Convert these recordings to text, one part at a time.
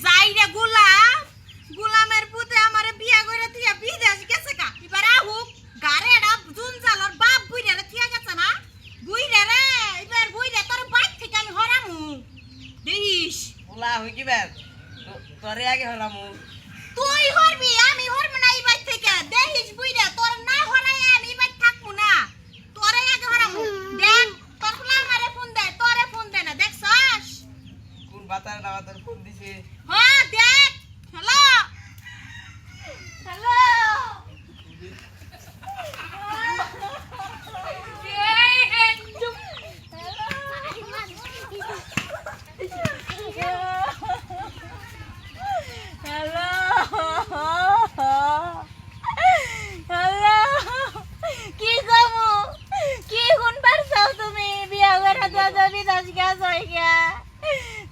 যাইরে গোলাম গোলামের পুতে আমারে বিয়া কইরা দিয়া বিদেশ গেছে কা এবার আহুক গারে এডা জুনজালর বাপ বুইরা রে থিয়া গেছে না বুইরা রে এবার বুইরা তোর বাইক থেকে আমি হরামু দেইস ওলা হই কি বে তোরে আগে হলাম তুই হরবি আমি হরব না এই বাইক থেকে দেইস বুইরা তোর না হরাই আমি এই বাইক থাকমু না তোরে আগে হরামু দেখ তোর ফুলা আমারে ফোন দে তোরে ফোন দে না দেখছস কোন বাতার না বাতার ফোন দিছে হ্যাঁ দেখ হ্যালো হ্যালো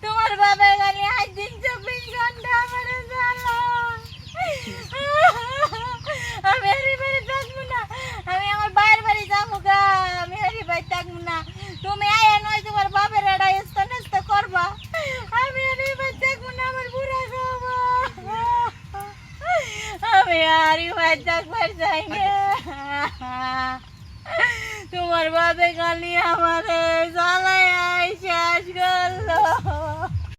তোমার বাবা গালি আজ দিন 24 ঘন্টা আমার জ্বালা আমি হারি বাড়ি থাকবো না আমি আমার বাইরের বাড়ি যাবো গা আমি হারি বাড়ি থাকবো না তুমি আয়া নয় তোমার বাপের এডা এস্তা করবা আমি হারি বাড়ি থাকবো না আমার বুড়া খাবো আমি হারি বাড়ি থাকবার চাই না তোমার বাপে গালি আমাদের জ্বালায় শেষ করলো